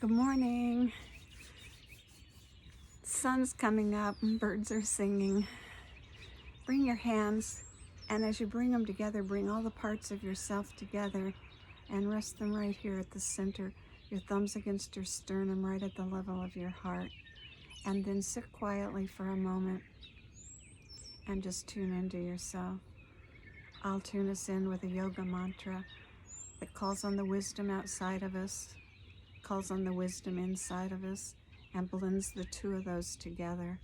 Good morning. Sun's coming up and birds are singing. Bring your hands, and as you bring them together, bring all the parts of yourself together and rest them right here at the center. Your thumbs against your sternum, right at the level of your heart. And then sit quietly for a moment and just tune into yourself. I'll tune us in with a yoga mantra that calls on the wisdom outside of us, calls on the wisdom inside of us, and blends the two of those together.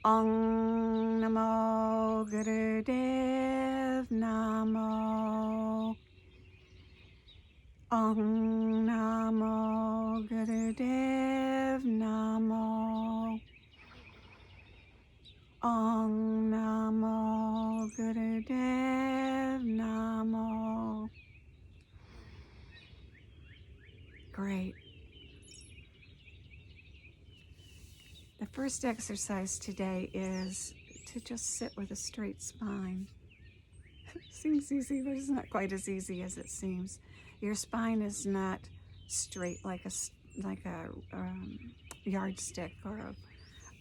Om Namo Gurudev Namo. Om Namo Gurudev Namo. Om Namo Gurudev Namo. Great. The first exercise today is to just sit with a straight spine. Seems easy, but it's not quite as easy as it seems. Your spine is not straight like a yardstick or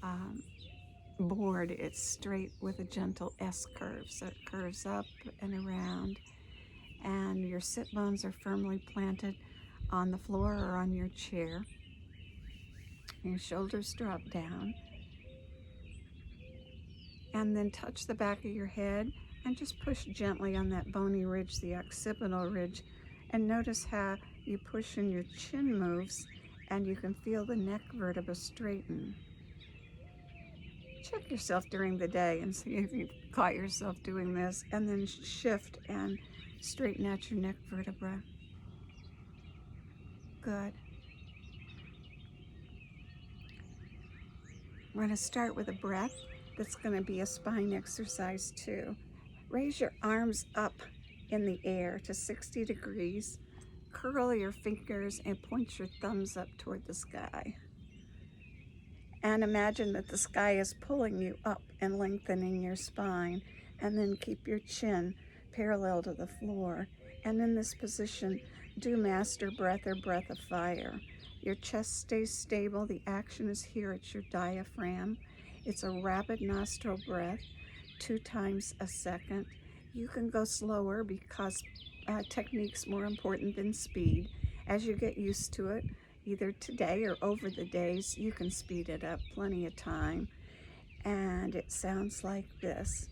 a board. It's straight with a gentle S curve, so it curves up and around, and your sit bones are firmly planted on the floor or on your chair. Your shoulders drop down, and then touch the back of your head and just push gently on that bony ridge, the occipital ridge, and notice how you push and your chin moves and you can feel the neck vertebra straighten. Check yourself during the day and see if you've caught yourself doing this, and then shift and straighten out your neck vertebra. Good. We're going to start with a breath that's going to be a spine exercise too. Raise your arms up in the air to 60 degrees. Curl your fingers and point your thumbs up toward the sky. And imagine that the sky is pulling you up and lengthening your spine. And then keep your chin parallel to the floor. And in this position, do master breath or breath of fire. Your chest stays stable. The action is here at your diaphragm. It's a rapid nostril breath, 2 times a second. You can go slower because technique's more important than speed. As you get used to it, either today or over the days, you can speed it up plenty of time. And it sounds like this.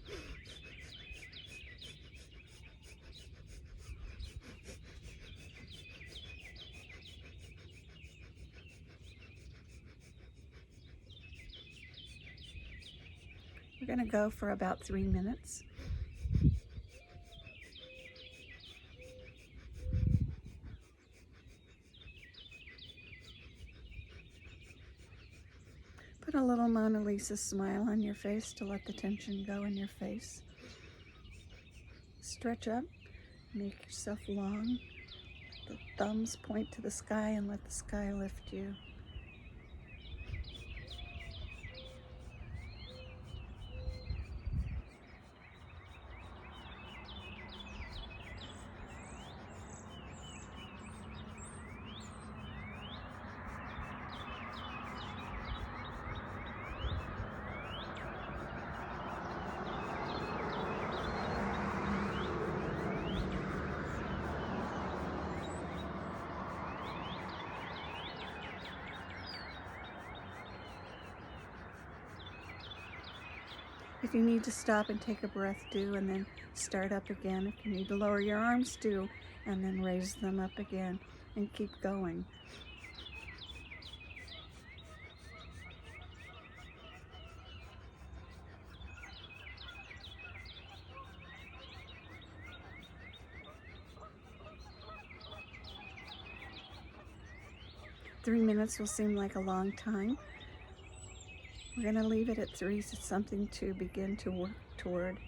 We're going to go for about 3 minutes. Put a little Mona Lisa smile on your face to let the tension go in your face. Stretch up, make yourself long. The thumbs point to the sky and let the sky lift you. If you need to stop and take a breath, do, and then start up again. If you need to lower your arms, do, and then raise them up again, and keep going. Three minutes will seem like a long time. We're going to leave it at 3, so it's something to begin to work toward.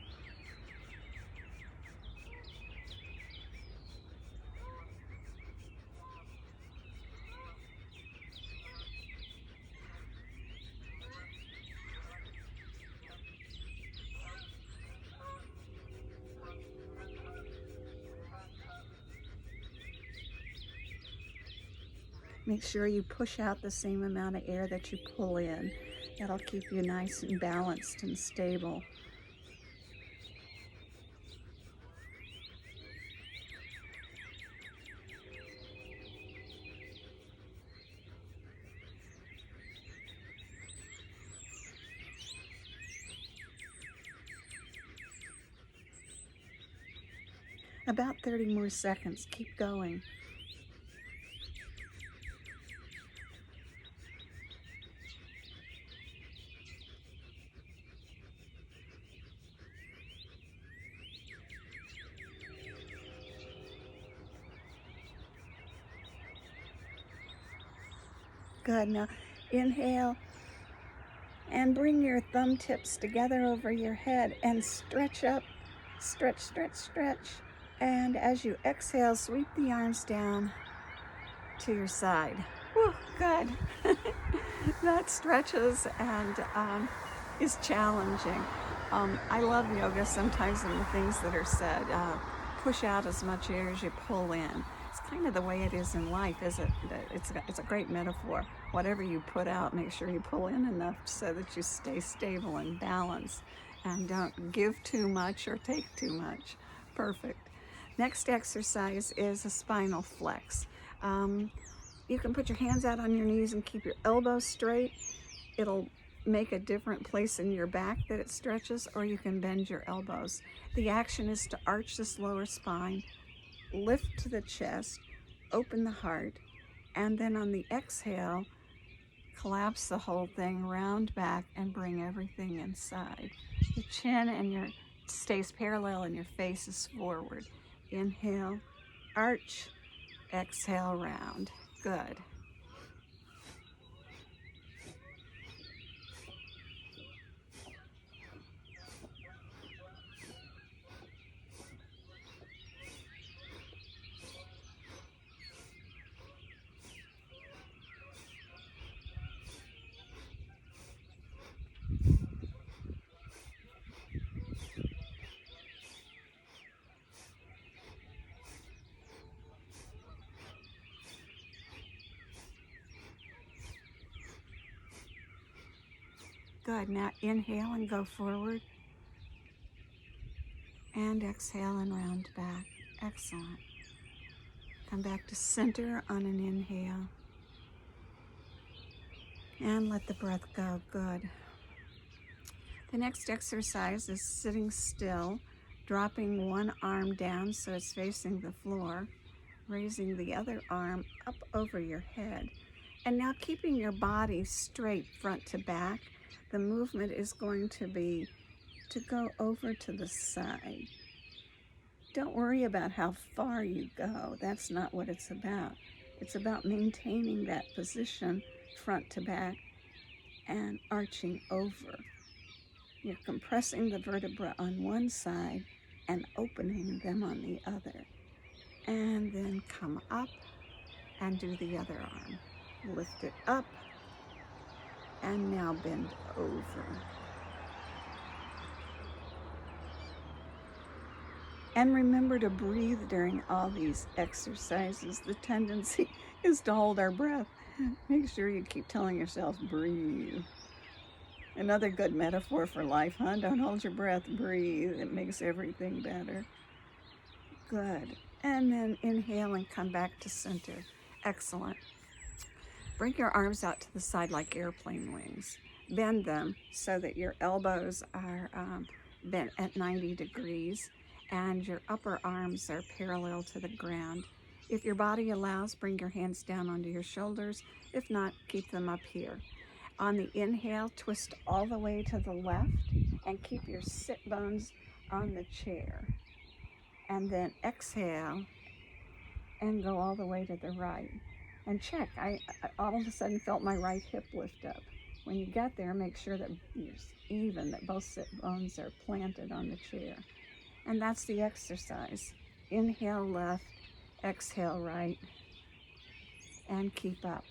Make sure you push out the same amount of air that you pull in. That'll keep you nice and balanced and stable. About 30 more seconds. Keep going. Good. Now inhale and bring your thumb tips together over your head and stretch up. Stretch, stretch, stretch. And as you exhale, sweep the arms down to your side. Whew, good. That stretches and is challenging. I love yoga sometimes in the things that are said. Push out as much air as you pull in. It's kind of the way it is in life, isn't it? It's a great metaphor. Whatever you put out, make sure you pull in enough so that you stay stable and balanced and don't give too much or take too much. Perfect. Next exercise is a spinal flex. You can put your hands out on your knees and keep your elbows straight. It'll make a different place in your back that it stretches, or you can bend your elbows. The action is to arch this lower spine, lift to the chest, open the heart, and then on the exhale, collapse the whole thing, round back, and bring everything inside. Your chin and your stays parallel and your face is forward. Inhale, arch, exhale, round. Good. Good. Now inhale and go forward. And exhale and round back. Excellent. Come back to center on an inhale. And let the breath go. Good. The next exercise is sitting still, dropping one arm down so it's facing the floor, raising the other arm up over your head. And now keeping your body straight front to back. The movement is going to be to go over to the side. Don't worry about how far you go. That's not what it's about. It's about maintaining that position front to back and arching over. You're compressing the vertebra on one side and opening them on the other. And then come up and do the other arm. Lift it up and now bend over. And remember to breathe during all these exercises. The tendency is to hold our breath. Make sure you keep telling yourself, breathe. Another good metaphor for life, huh? Don't hold your breath, breathe. It makes everything better. Good. And then inhale and come back to center. Excellent. Bring your arms out to the side like airplane wings. Bend them so that your elbows are bent at 90 degrees and your upper arms are parallel to the ground. If your body allows, bring your hands down onto your shoulders. If not, keep them up here. On the inhale, twist all the way to the left and keep your sit bones on the chair. And then exhale and go all the way to the right. And check, I all of a sudden felt my right hip lift up. When you get there, make sure that you're even, that both sit bones are planted on the chair. And that's the exercise. Inhale left, exhale right, and keep up.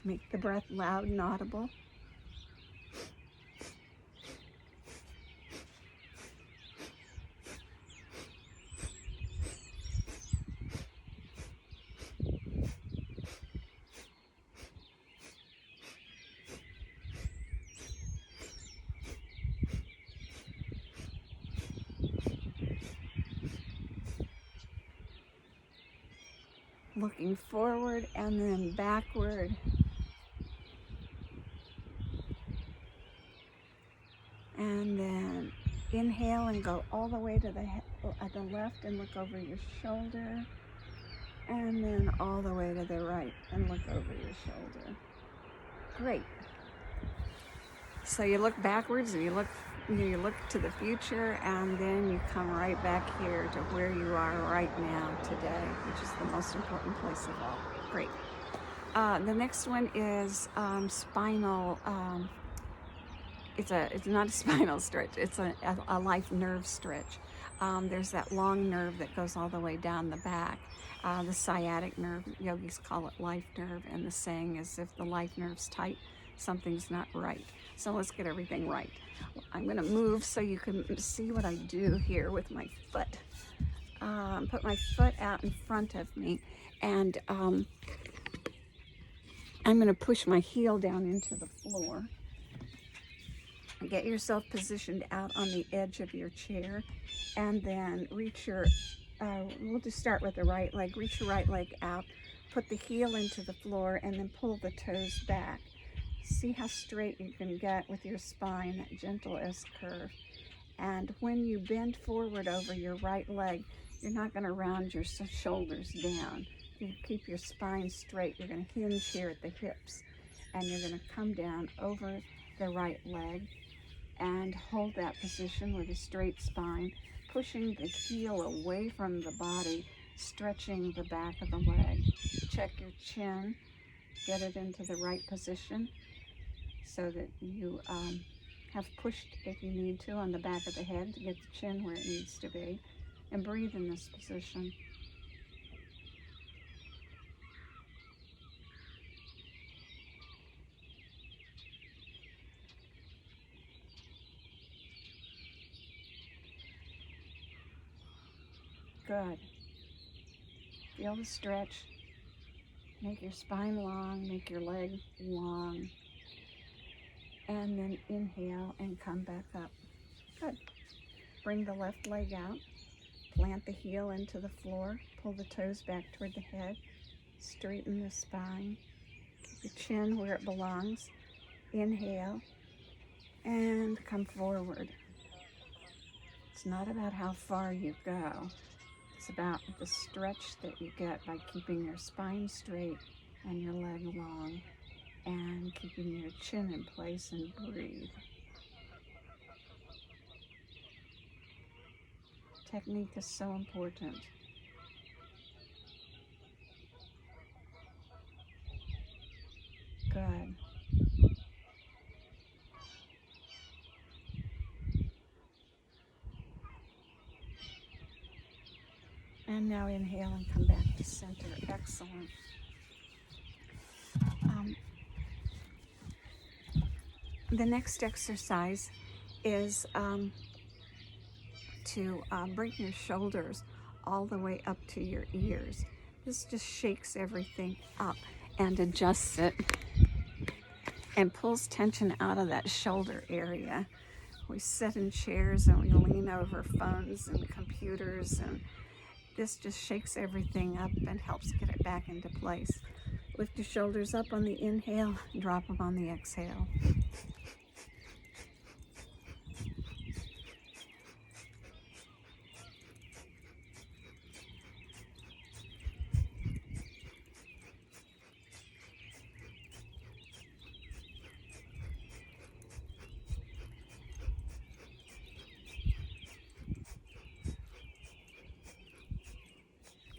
Make the breath loud and audible. looking forward and then backward. And then inhale and go all the way to the left and look over your shoulder. And then all the way to the right and look over your shoulder. Great. So you look backwards and you look to the future, and then you come right back here to where you are right now today, which is the most important place of all. Great. The next one is spinal. It's not a spinal stretch. It's a life nerve stretch. There's that long nerve that goes all the way down the back. The sciatic nerve, yogis call it life nerve, and the saying is if the life nerve's tight, something's not right. So let's get everything right. I'm going to move so you can see what I do here with my foot. Put my foot out in front of me, and I'm going to push my heel down into the floor. Get yourself positioned out on the edge of your chair, and then reach your, we'll just start with the right leg. Reach your right leg out, put the heel into the floor, and then pull the toes back. See how straight you can get with your spine, that gentle S-curve. And when you bend forward over your right leg, you're not going to round your shoulders down. You keep your spine straight. You're going to hinge here at the hips, and you're going to come down over the right leg and hold that position with a straight spine, pushing the heel away from the body, stretching the back of the leg. Check your chin, get it into the right position so that you have pushed, if you need to, on the back of the head to get the chin where it needs to be, and breathe in this position. Good. Feel the stretch. Make your spine long, make your leg long. And then inhale and come back up. Good. Bring the left leg out. Plant the heel into the floor. Pull the toes back toward the head. Straighten the spine. Keep your chin where it belongs. Inhale and come forward. It's not about how far you go. It's about the stretch that you get by keeping your spine straight and your leg long and keeping your chin in place, and breathe. Technique is so important. Good. And now inhale and come back to center. Excellent. The next exercise is to bring your shoulders all the way up to your ears. This just shakes everything up and adjusts it and pulls tension out of that shoulder area. We sit in chairs and we lean over phones and computers, and this just shakes everything up and helps get it back into place. Lift your shoulders up on the inhale, drop them on the exhale.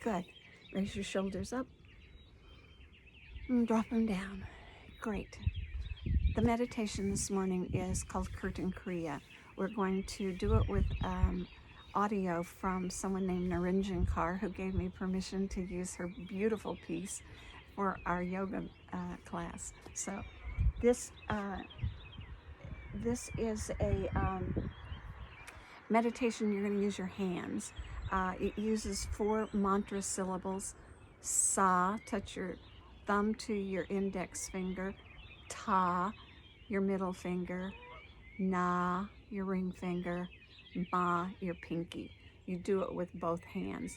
Good. Raise your shoulders up and drop them down. Great. The meditation this morning is called Kirtan Kriya. We're going to do it with audio from someone named Narinjan Kaur, who gave me permission to use her beautiful piece for our yoga class. So this is a meditation. You're going to use your hands. It uses 4 mantra syllables. Sa, touch your thumb to your index finger. Ta, your middle finger. Na, your ring finger. Ma, your pinky. You do it with both hands.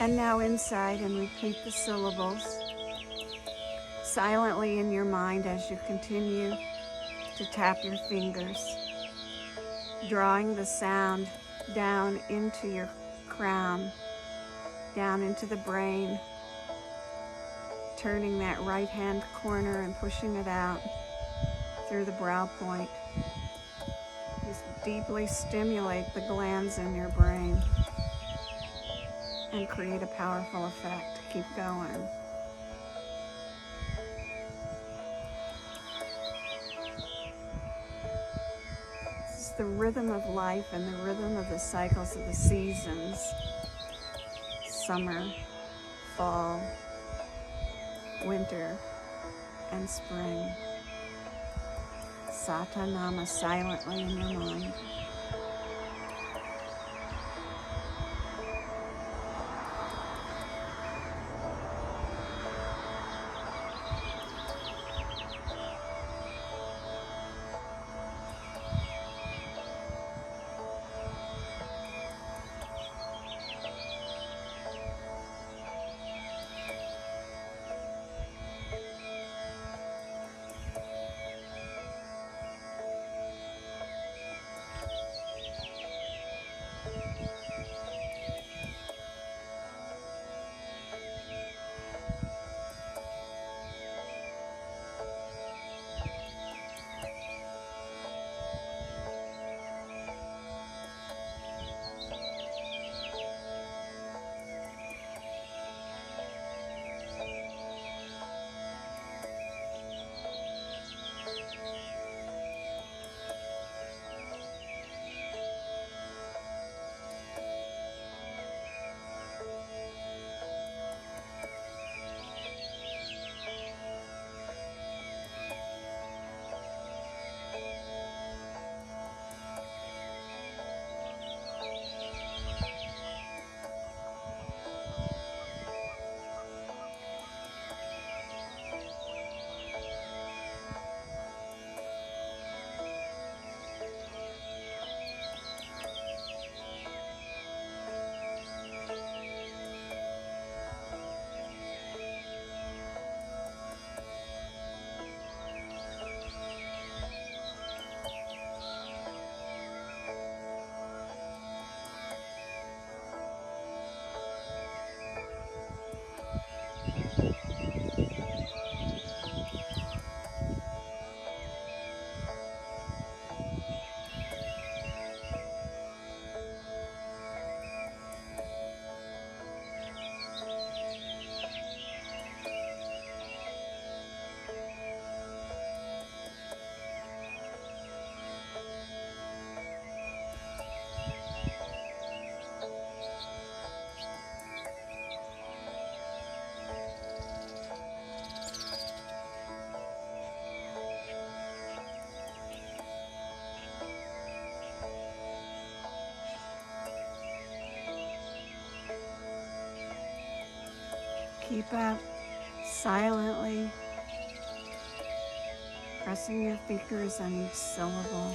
And now inside and repeat the syllables silently in your mind as you continue to tap your fingers, drawing the sound down into your crown, down into the brain, turning that right hand corner and pushing it out through the brow point. Just deeply stimulate the glands in your brain and create a powerful effect. Keep going. This is the rhythm of life and the rhythm of the cycles of the seasons. Summer, fall, winter, and spring. Satanama silently in your mind. Keep up silently, pressing your fingers on each syllable.